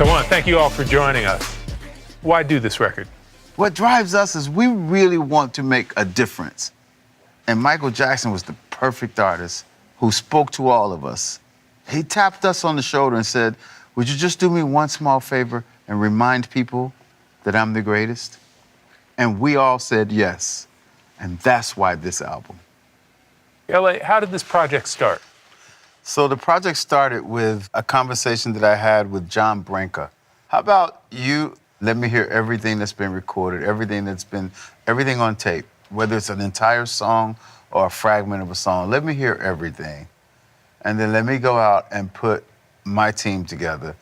So I want to thank you all for joining us. Why do this record? What drives us is we really want to make a difference. And Michael Jackson was the perfect artist who spoke to all of us. He tapped us on the shoulder and said, would you just do me one small favor and remind people that I'm the greatest? And we all said yes. And that's why this album. LA, how did this project start? So the project started with a conversation that I had with John Branca. How about you let me hear everything that's been recorded, everything on tape, whether it's an entire song or a fragment of a song. Let me hear everything. And then let me go out and put my team together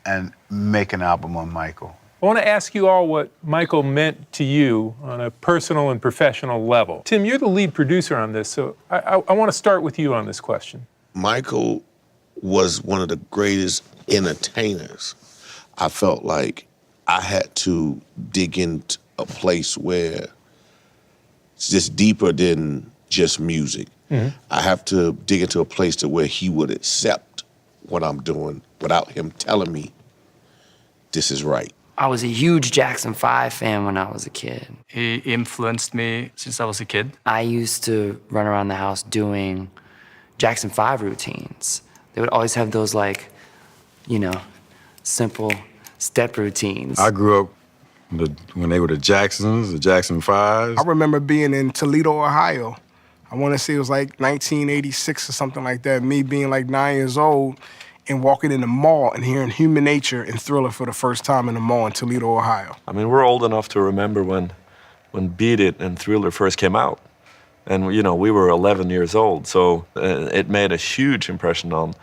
and make an album on Michael. I want to ask you all what Michael meant to you on a personal and professional level. Tim, you're the lead producer on this, so I want to start with you on this question. Michael was one of the greatest entertainers. I felt like I had to dig into a place where it's just deeper than just music. Mm-hmm. I have to dig into a place to where he would accept what I'm doing without him telling me this is right. I was a huge Jackson 5 fan when I was a kid. He influenced me since I was a kid. I used to run around the house doing Jackson 5 routines. They would always have those, like, you know, simple step routines. I grew up when they were the Jacksons, the Jackson 5s. I remember being in Toledo, Ohio. I want to say it was like 1986 or something like that, me being like 9 years old and walking in the mall and hearing Human Nature and Thriller for the first time in the mall in Toledo, Ohio. I mean, we're old enough to remember when Beat It and Thriller first came out. And, you know, we were 11 years old, so it made a huge impression on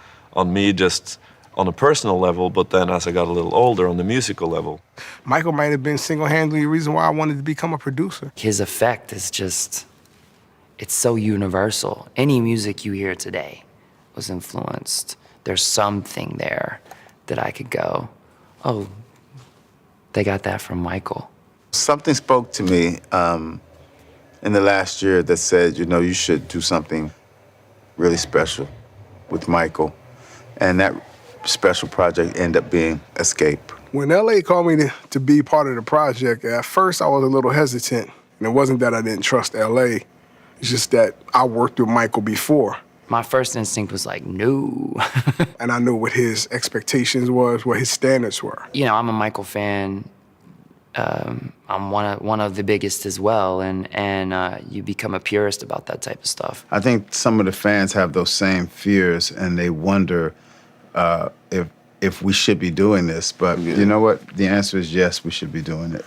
me just on a personal level, but then as I got a little older, on the musical level. Michael might have been single-handedly the reason why I wanted to become a producer. His effect is just, it's so universal. Any music you hear today was influenced. There's something there that I could go, oh, they got that from Michael. Something spoke to me in the last year that said, you know, you should do something really special with Michael. And that special project ended up being Xscape. When LA called me to be part of the project, at first I was a little hesitant. And it wasn't that I didn't trust LA, it's just that I worked with Michael before. My first instinct was like, no. And I knew what his expectations was, what his standards were. You know, I'm a Michael fan. I'm one of the biggest as well, and you become a purist about that type of stuff. I think some of the fans have those same fears, and they wonder if we should be doing this. But you know what? The answer is yes, we should be doing it.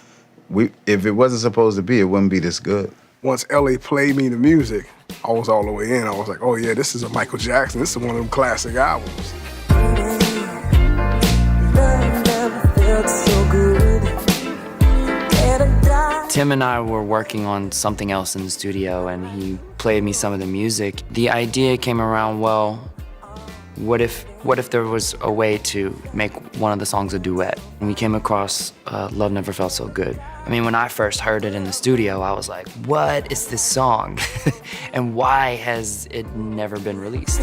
If it wasn't supposed to be, it wouldn't be this good. Once LA played me the music, I was all the way in. I was like, oh yeah, this is a Michael Jackson. This is one of them classic albums. Tim and I were working on something else in the studio, and he played me some of the music. The idea came around, well, what if there was a way to make one of the songs a duet? And we came across Love Never Felt So Good. I mean, when I first heard it in the studio, I was like, what is this song? And why has it never been released?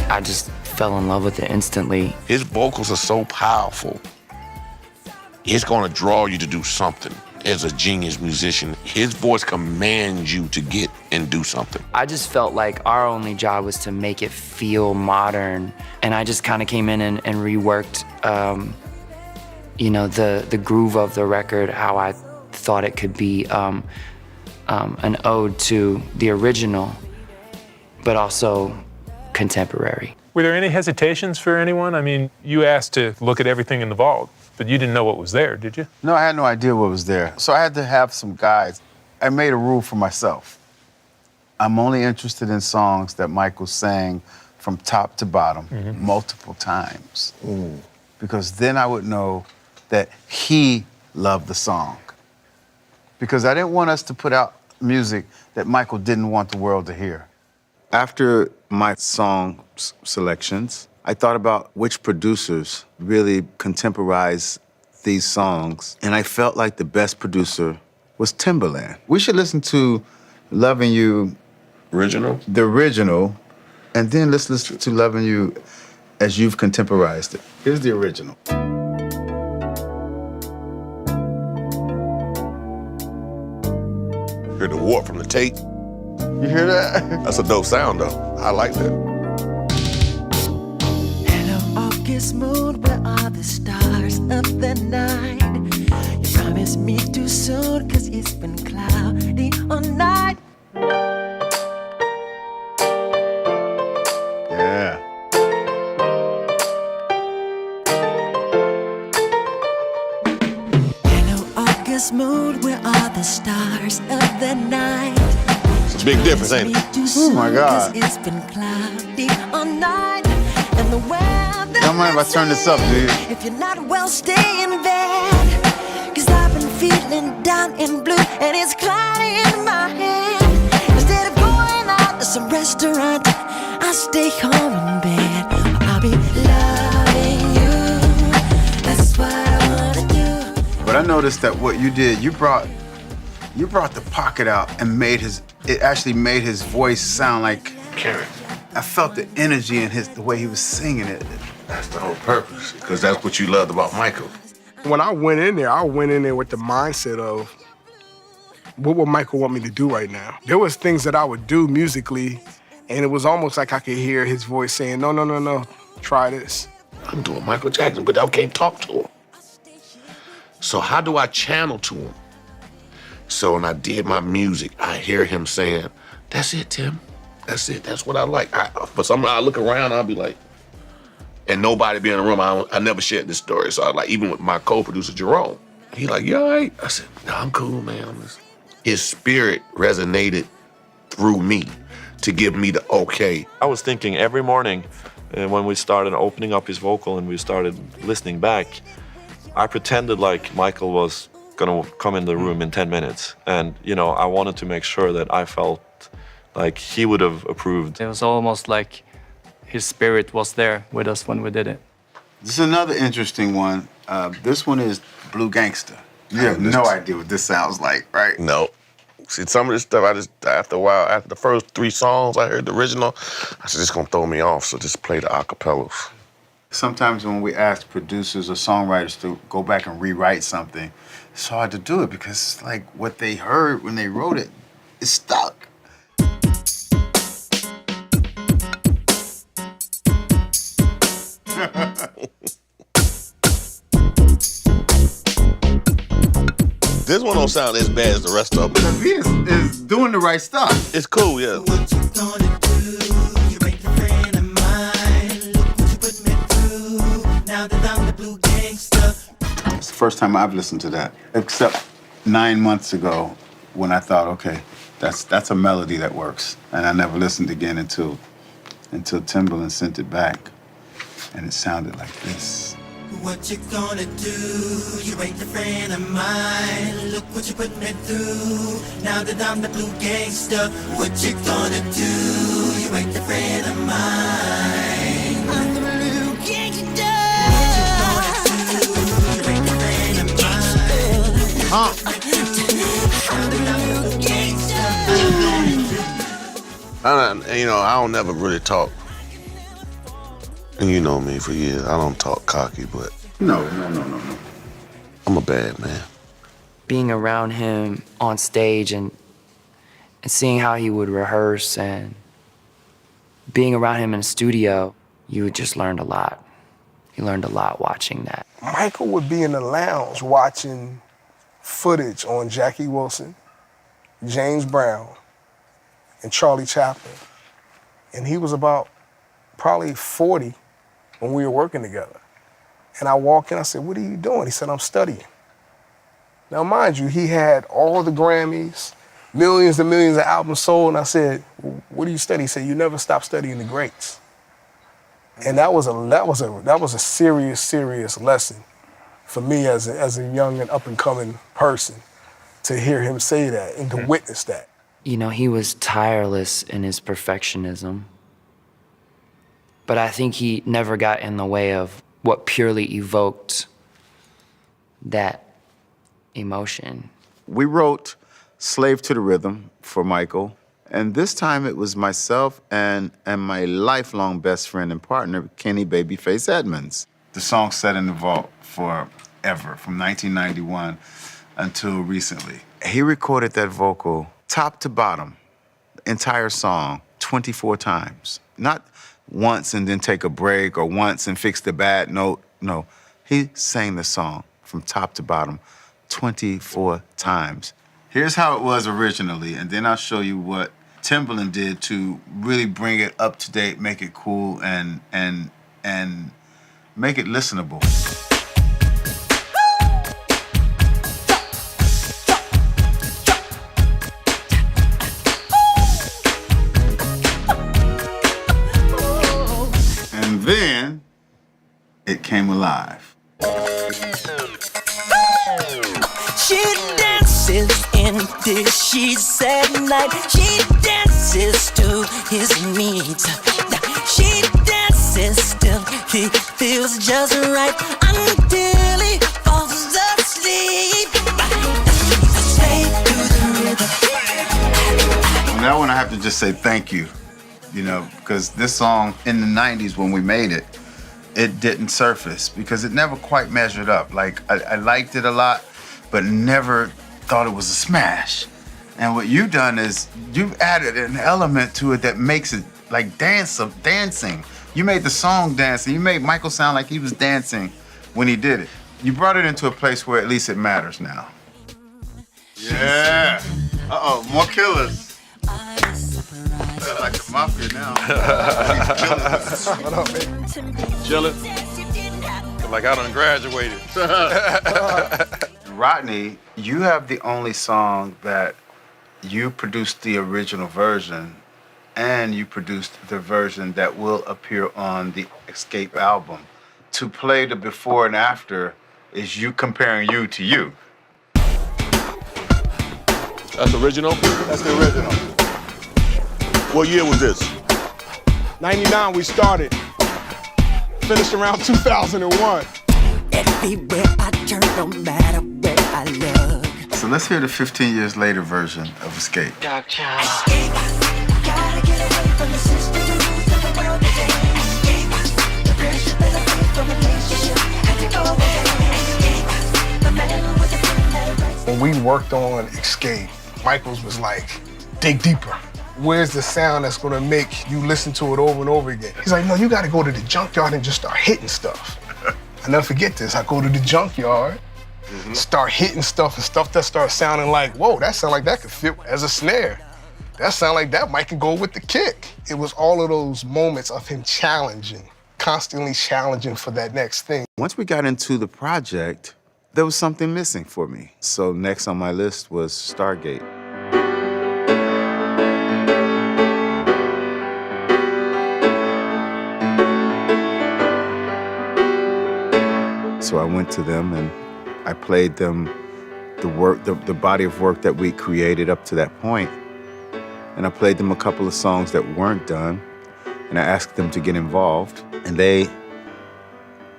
I just fell in love with it instantly. His vocals are so powerful. It's gonna draw you to do something. As a genius musician, his voice commands you to get and do something. I just felt like our only job was to make it feel modern. And I just kind of came in and reworked, you know, the groove of the record, how I thought it could be an ode to the original, but also contemporary. Were there any hesitations for anyone? I mean, you asked to look at everything in the vault, but you didn't know what was there, did you? No, I had no idea what was there. So I had to have some guides. I made a rule for myself. I'm only interested in songs that Michael sang from top to bottom multiple times. Because then I would know that he loved the song. Because I didn't want us to put out music that Michael didn't want the world to hear. After my song selections, I thought about which producers really contemporize these songs, and I felt like the best producer was Timbaland. We should listen to Loving You Original? The original, and then let's listen to Loving You as you've contemporized it. Here's the original. Hear the warp from the tape. You hear that? That's a dope sound, though. I like that. Hello, August moon, where are the stars of the night? You promised me too soon, 'cause it's been cloudy all night. Yeah. Hello, August moon, where are the stars of the night? It's a big difference, ain't it? Oh my God. It's been cloudy all night, and the weather. Don't mind if I turn this up, dude. If you're not well, stay in bed. 'Cause I've been feeling down and blue, and it's cloudy in my head. Instead of going out to some restaurant, I stay home in bed. I'll be loving you. That's what I wanna do. But I noticed that what you did, you brought the pocket out and it actually made his voice sound like Karen. I felt the energy in the way he was singing it. That's the whole purpose, because that's what you loved about Michael. When I went in there with the mindset of, what would Michael want me to do right now? There was things that I would do musically, and it was almost like I could hear his voice saying, no, no, no, no, try this. I'm doing Michael Jackson, but I can't talk to him. So how do I channel to him? So when I did my music, I hear him saying, that's it, Tim. That's it. That's what I like. But sometimes I look around, I'll be like, and nobody be in the room. I never shared this story. So I like, even with my co-producer, Jerome, he like, you all right? I said, no, I'm cool, man. His spirit resonated through me to give me the okay. I was thinking every morning when we started opening up his vocal and we started listening back, I pretended like Michael was gonna come in the room in 10 minutes. And, you know, I wanted to make sure that I felt like he would have approved. It was almost like his spirit was there with us when we did it. This is another interesting one. This one is Blue Gangster. You have no idea what this sounds like, right? No. See, some of this stuff, after a while, after the first 3 songs I heard the original, I said, this is gonna throw me off, so just play the acapellas. Sometimes when we ask producers or songwriters to go back and rewrite something, it's hard to do it because it's like what they heard when they wrote it is stuck. This one don't sound as bad as the rest of them. The beat is doing the right stuff. It's cool, yeah. What you gonna do? You ain't a friend of mine. Look what you put me through. Now that I'm the blue gangster. It's the first time I've listened to that, except 9 months ago when I thought, okay, that's a melody that works. And I never listened again until Timbaland sent it back, and it sounded like this. What you gonna do? You ain't a friend of mine. Look what you put me through. Now that I'm the blue gangster. What you gonna do? You ain't a friend of mine. I'm the blue gangster. What you gonna do? You ain't a friend of mine. I'm the blue gangster. I don't never really talk. And you know me for years. I don't talk cocky, but No. I'm a bad man. Being around him on stage and seeing how he would rehearse and being around him in the studio, you just learned a lot. You learned a lot watching that. Michael would be in the lounge watching footage on Jackie Wilson, James Brown, and Charlie Chaplin. And he was about probably 40 when we were working together. And I walked in, I said, what are you doing? He said, I'm studying. Now, mind you, he had all the Grammys, millions and millions of albums sold, and I said, what do you study? He said, you never stop studying the greats. And that was a serious lesson for me as a young and up-and-coming person to hear him say that and to witness that. You know, he was tireless in his perfectionism, but I think he never got in the way of what purely evoked that emotion. We wrote Slave to the Rhythm for Michael, And this time it was myself and my lifelong best friend and partner, Kenny Babyface Edmonds. The song sat in the vault forever, from 1991 until recently. He recorded that vocal top to bottom, entire song, 24 times. Not once and then take a break or once and fix the bad note. No, he sang the song from top to bottom 24 times. Here's how it was originally, and then I'll show you what Timbaland did to really bring it up to date, make it cool, and make it listenable. And then it came alive. She dances in the sheets at night. She dances to his needs. She dances till he feels just right until he falls asleep. Stay to the rhythm. On that one, I have to just say thank you, because this song in the 90s when we made it, it didn't surface because it never quite measured up. Like, I liked it a lot, but never thought it was a smash. And what you've done is you've added an element to it that makes it like dancing. You made the song dancing. You made Michael sound like he was dancing when he did it. You brought it into a place where at least it matters now. Yeah. Uh-oh, more killers. Like the mafia now. What up, man? Chillin'. Like I done graduated. Rodney, you have the only song that you produced the original version and you produced the version that will appear on the Xscape album. To play the before and after is you comparing you to you. That's the original? That's the original. What year was this? 99 we started. Finished around 2001. Everywhere I turn, no matter where I look. So let's hear the 15 years later version of Xscape. Dark child. Escape. Gotta get away from the system. The world is escape. The pressure that I feel from relationship. Had to go away. Escape. The man with the pen that writes. When we worked on Xscape, Michael's was like, dig deeper. Where's the sound that's gonna make you listen to it over and over again? He's like, no, you gotta go to the junkyard and just start hitting stuff. I never forget this. I go to the junkyard, start hitting stuff and stuff that starts sounding like, whoa, that sound like that could fit as a snare. That sound like that might can go with the kick. It was all of those moments of him challenging, constantly challenging for that next thing. Once we got into the project, there was something missing for me. So next on my list was Stargate. So I went to them and I played them the body of work that we created up to that point. And I played them a couple of songs that weren't done. And I asked them to get involved. And they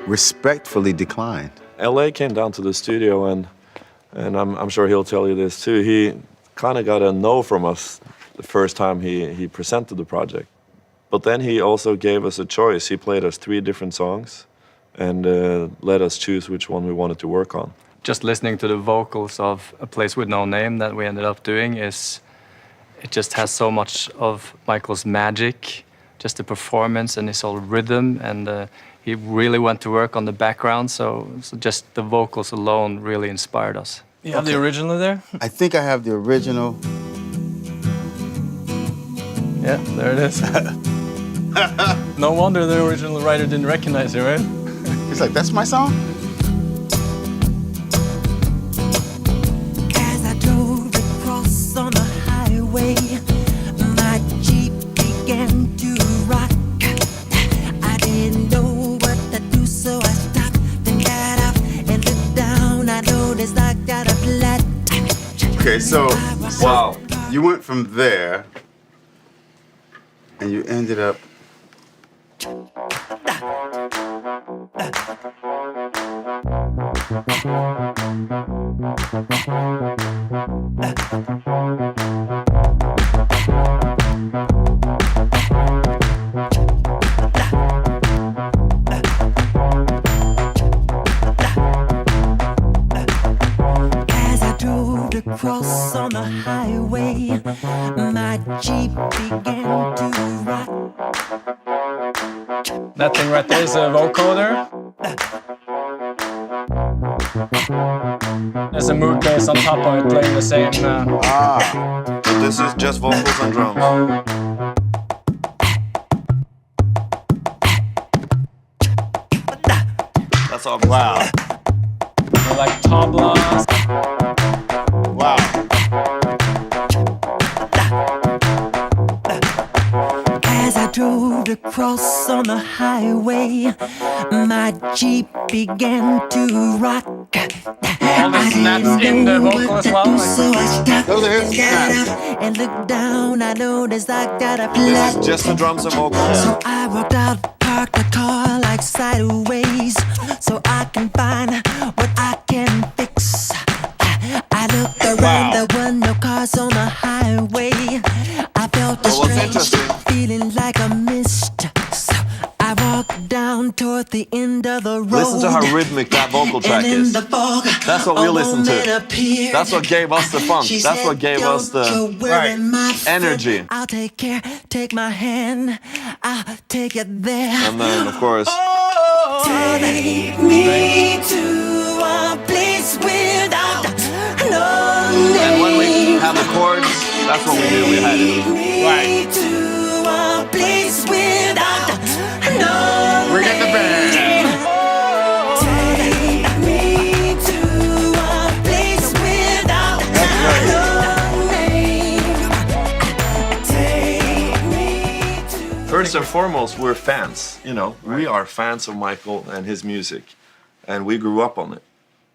respectfully declined. LA came down to the studio and I'm sure he'll tell you this too. He kind of got a no from us the first time he presented the project. But then he also gave us a choice. He played us 3 different songs and let us choose which one we wanted to work on. Just listening to the vocals of A Place With No Name that we ended up doing it just has so much of Michael's magic, just the performance and his whole rhythm, and he really went to work on the background, so just the vocals alone really inspired us. You have the original there? I think I have the original. Yeah, there it is. No wonder the original writer didn't recognize it, right? He's like, that's my song? As I drove across on the highway, my Jeep began to rock. I didn't know what to do, so I stopped, then got off and looked down. I noticed I got a flat. Okay, so wow, you went from there and you ended up. highway, my Jeep began to rock. That thing right there is a vocoder. There's a mood bass on top of it playing the same. So this is just vocals and drums. That's all. Wow. Like tablas. Wow. As I drove across on the highway, my Jeep began to rock. All the snaps in the vocal as well. So I stopped Those are his and got snaps. up and looked down. I noticed I got a This plug. is just the drums and vocals. So I walked out, parked the car like sideways, so I can find what I can fix. I looked around, there were no cars on the highway. I felt a Well, what's strange interesting- feeling like a mist. So I walked down toward the end of the road. Listen to how rhythmic that vocal track and in is. the fog, That's what we a listen woman to. appeared. That's what gave us the funk. She That's what said, gave us "Don't you the worry, my friend. energy. I'll take care, take my hand, I'll take it there. And then, of course, Take me to a place without no name. and when we have the chords, that's what we knew we had it. Right. To a place without no Bring in the band. Take me to a place without no name. Take me to. First and foremost, we're fans. You know, we are fans of Michael and his music, and we grew up on it.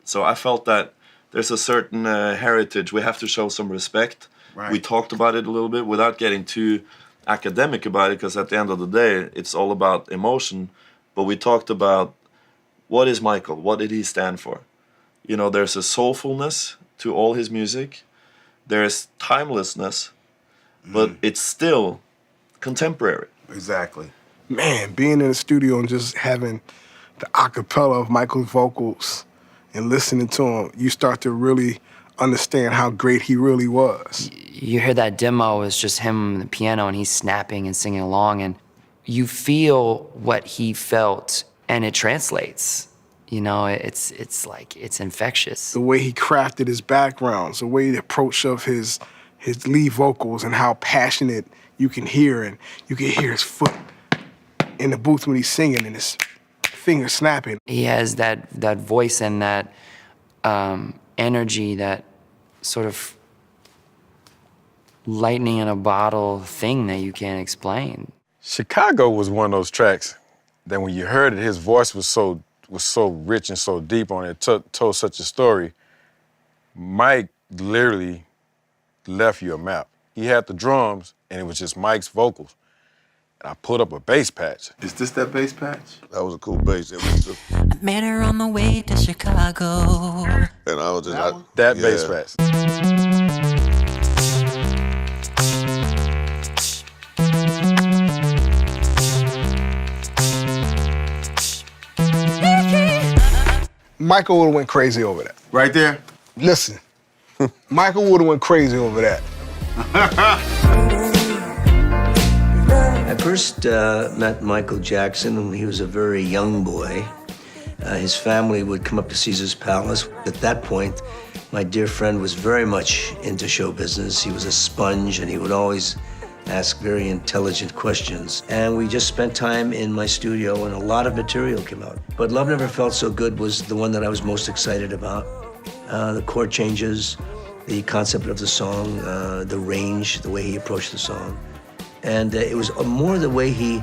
So I felt that there's a certain heritage. We have to show some respect. Right. We talked about it a little bit without getting too academic about it, because at the end of the day, it's all about emotion. But we talked about, what is Michael? What did he stand for? You know, there's a soulfulness to all his music. There's timelessness, but it's still contemporary. Exactly. Man, being in the studio and just having the acapella of Michael's vocals and listening to him, you start to really understand how great he really was. You hear that demo, it's just him on the piano and he's snapping and singing along, and you feel what he felt and it translates. You know, it's like, it's infectious. The way he crafted his backgrounds, the way the approach of his lead vocals and how passionate you can hear, and you can hear his foot in the booth when he's singing and his finger snapping. He has that voice and that energy, that sort of lightning in a bottle thing that you can't explain. Chicago was one of those tracks that when you heard it, his voice was so rich and so deep on it, told such a story. Mike literally left you a map. He had the drums, and it was just Mike's vocals. And I put up a bass patch. Is this that bass patch? That was a cool bass. It was just, I met her on the way to Chicago. and I was just That yeah. bass patch. Michael would've went crazy over that. Right there? Listen, Michael would've went crazy over that. I first met Michael Jackson when he was a very young boy. His family would come up to Caesar's Palace. At that point, my dear friend was very much into show business. He was a sponge, and he would always ask very intelligent questions. And we just spent time in my studio, and a lot of material came out. But Love Never Felt So Good was the one that I was most excited about. The chord changes, the concept of the song, the range, the way he approached the song. And it was more the way he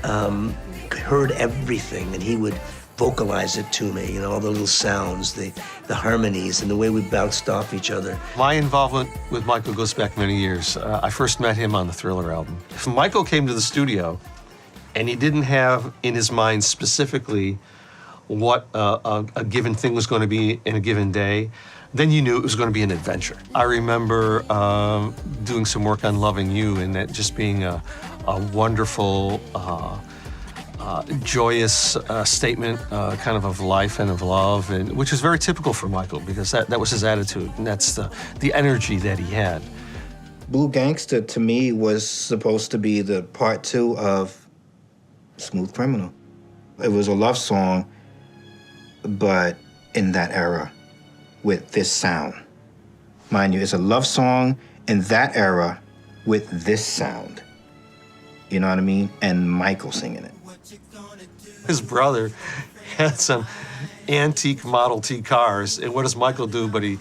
heard everything, and he would vocalize it to me, you know, all the little sounds, the harmonies, and the way we bounced off each other. My involvement with Michael goes back many years. I first met him on the Thriller album. If Michael came to the studio and he didn't have in his mind specifically what a given thing was going to be in a given day, then you knew it was going to be an adventure. I remember doing some work on Loving You, and that just being a wonderful, joyous statement kind of life and of love, and which is very typical for Michael, because that was his attitude, and that's the energy that he had. Blue Gangster, to me, was supposed to be the part 2 of Smooth Criminal. It was a love song, but in that era, with this sound. Mind you, it's a love song in that era with this sound. You know what I mean? And Michael singing it. His brother had some antique Model T cars, and what does Michael do? But he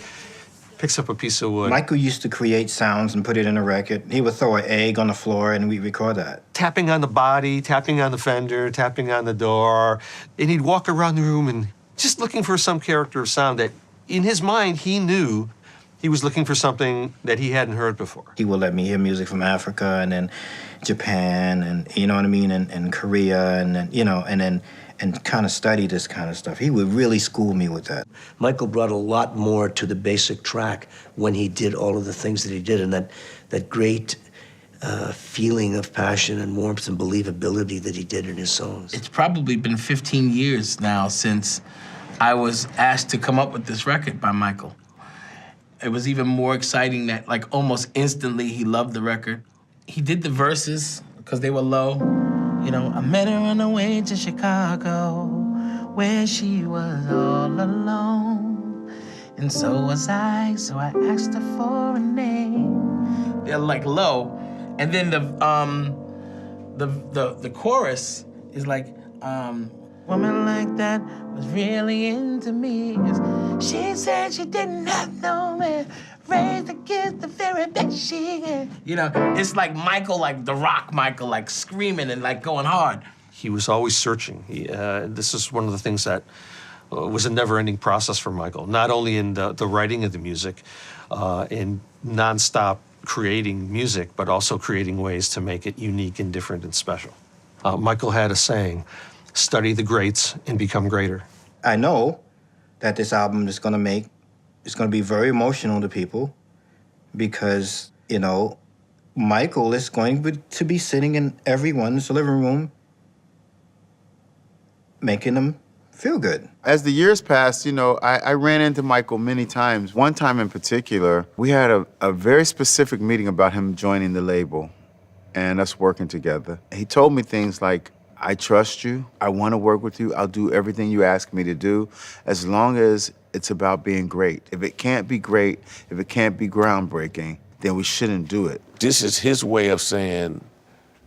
picks up a piece of wood. Michael used to create sounds and put it in a record. He would throw an egg on the floor and we'd record that. Tapping on the body, tapping on the fender, tapping on the door, and he'd walk around the room and just looking for some character of sound that, in his mind, he knew he was looking for something that he hadn't heard before. He would let me hear music from Africa and then Japan and, you know what I mean, and Korea and then, you know, and kind of study this kind of stuff. He would really school me with that. Michael brought a lot more to the basic track when he did all of the things that he did, and that great feeling of passion and warmth and believability that he did in his songs. It's probably been 15 years now since I was asked to come up with this record by Michael. It was even more exciting that, like, almost instantly he loved the record. He did the verses because they were low. You know, I met her on the way to Chicago where she was all alone. And so was I, so I asked her for a name. They're like low. And then the chorus is like, woman like that was really into me. She said she didn't have no man, raised the kids the very best she can. You know, it's like Michael, like the rock Michael, like screaming and like going hard. He was always searching. This is one of the things that was a never-ending process for Michael, not only in the writing of the music, in nonstop creating music, but also creating ways to make it unique and different and special. Michael had a saying, study the greats and become greater. I know that this album is gonna be very emotional to people because, you know, Michael is going to be sitting in everyone's living room making them feel good. As the years passed, you know, I ran into Michael many times. One time in particular, we had a very specific meeting about him joining the label and us working together. He told me things like, I trust you, I want to work with you, I'll do everything you ask me to do, as long as it's about being great. If it can't be great, if it can't be groundbreaking, then we shouldn't do it. This is his way of saying,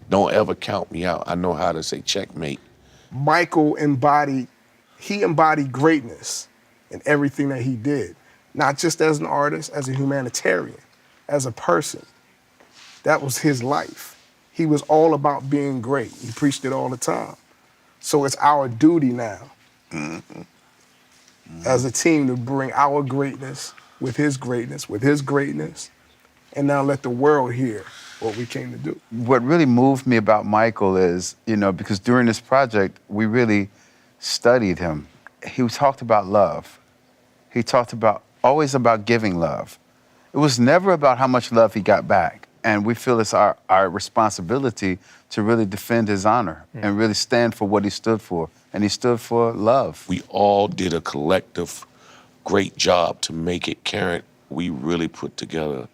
don't ever count me out. I know how to say checkmate. Michael embodied greatness in everything that he did, not just as an artist, as a humanitarian, as a person. That was his life. He was all about being great. He preached it all the time. So it's our duty now as a team to bring our greatness, with his greatness, and now let the world hear what we came to do. What really moved me about Michael is, you know, because during this project, we really studied him. He talked about love. He talked always about giving love. It was never about how much love he got back. And we feel it's our responsibility to really defend his honor and really stand for what he stood for. And he stood for love. We all did a collective great job to make it current. We really put together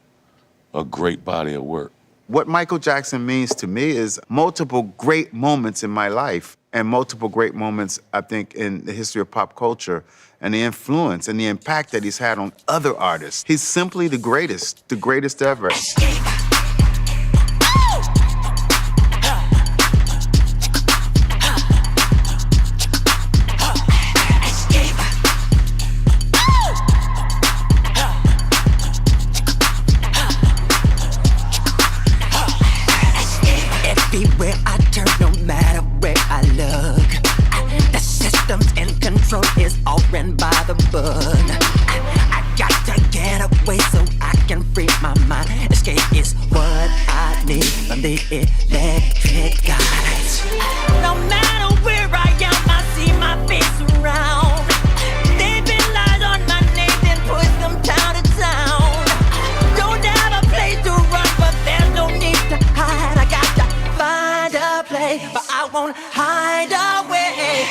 a great body of work. What Michael Jackson means to me is multiple great moments in my life and multiple great moments, I think, in the history of pop culture and the influence and the impact that he's had on other artists. He's simply the greatest ever. Everywhere I turn, no matter where I look, the systems in control is all ran by the book. I got to get away so I can free my mind. Escape is what I need from the electric guys. No matter where I am, I see my face around. They've been lies on my name, then push them town to town. Don't have a place to run, but there's no need to hide. I got to find a place, but I won't hide away.